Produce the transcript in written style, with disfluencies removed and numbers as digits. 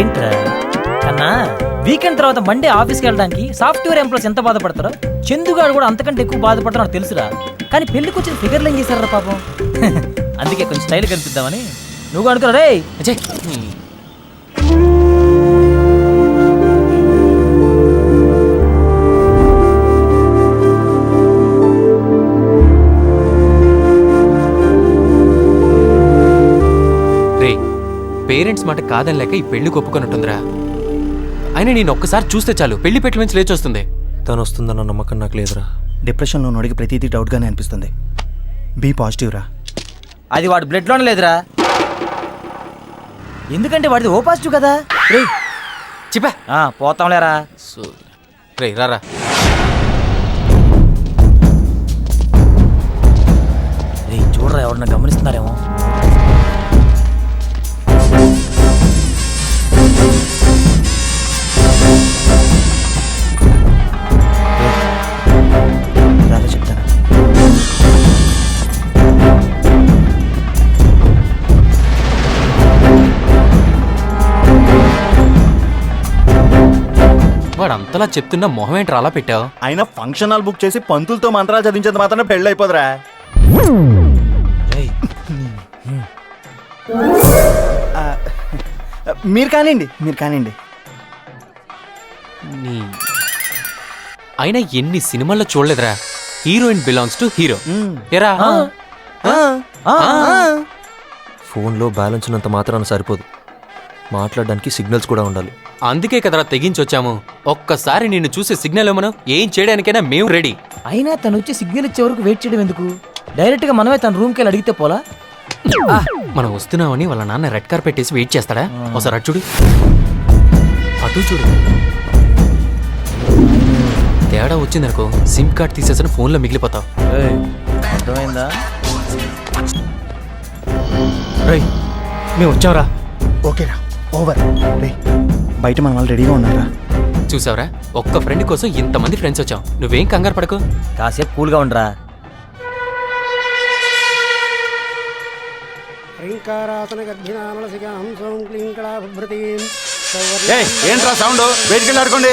ఏంట్రా కన్నా వీకెండ్ తర్వాత మండే ఆఫీస్కి వెళ్ళడానికి సాఫ్ట్వేర్ ఎంప్లాయీస్ ఎంత బాధపడతారో చందుగాడు కూడా అంతకంటే ఎక్కువ బాధపడతారో నాకు తెలుసురా. కానీ పెళ్లికి వచ్చిన ఫిగర్లు ఏం చేశారా పాపం. అందుకే కొంచెం స్టైల్ కనిపిద్దామని నువ్వు అనుకున్నా రే అజయ్. పేరెంట్స్ మాట కాదని లేక ఈ పెళ్లి ఒప్పుకొనుంటుందిరా. అయినా నేను ఒక్కసారి చూస్తే చాలు పెళ్లి పెట్టి నుంచి లేచొస్తుంది. తను వస్తుందన్న నమ్మకం నాకు లేదురా. డిప్రెషన్లో నడికి ప్రతిదీ డౌట్గానే అనిపిస్తుంది. బీ పాజిటివ్ రా. అది వాడి బ్లడ్లోనే లేదురా, ఎందుకంటే వాడిది ఓ పాజిటివ్ కదా. రే చెప్పా పోతాంలేరా. రే రారా. రే చూడరా ఎవరన్నా గమనిస్తున్నారేమో. రారా చెప్తాను. వాడు అంతలా చెప్తున్నా మొహం ఏంట్రా అలా పెట్టావు? అయినా ఫంక్షన్ హాల్ బుక్ చేసి పంతులతో మంత్రాలు చదివించేది మాత్రమే పెళ్ళి అయిపోదురా. మీరు కానివ్వండి. అయినా ఎన్ని సినిమాల్లో చూడలేదురా హీరోయిన్ బిలాంగ్స్ టు హీరో. ఎరా ఫోన్లో బ్యాలెన్స్ ఉన్నంత మాత్రాన సరిపోదు, మాట్లాడడానికి సిగ్నల్స్ కూడా ఉండాలి. అందుకే కదరా తెగించొచ్చాము. ఒక్కసారి నిన్ను చూసే సిగ్నల్ ఏమను ఏం చేయడానికైనా మేము రెడీ. అయినా తను వచ్చి సిగ్నల్ ఇచ్చే వరకు వెయిట్ చేయడం ఎందుకు? డైరెక్ట్ గా మనమే తన రూమ్కి వెళ్ళి అడిగితే పోలా? మనం వస్తున్నామని వాళ్ళ నాన్న రెడ్ కార్ పెట్టేసి వెయిట్ చేస్తాడా? ఒకసారి అటు చూడు, అటు చూడు. తేడా వచ్చిందనుకో సిమ్ కార్డ్ తీసేసిన ఫోన్లో మిగిలిపోతావు. అర్థమైందా? మేము వచ్చావురా. ఓకేరా, ఓవర్. రే బయట మన వాళ్ళు రెడీగా ఉన్నారా? చూసావరా, ఒక్క ఫ్రెండ్ కోసం ఇంతమంది ఫ్రెండ్స్ వచ్చాం. నువ్వేం కంగారు పడకు, కాసేపు కూల్గా ఉండరా. ఏంట్రా సౌండ్? బయటికి వెళ్ళి ఆడుకోండి.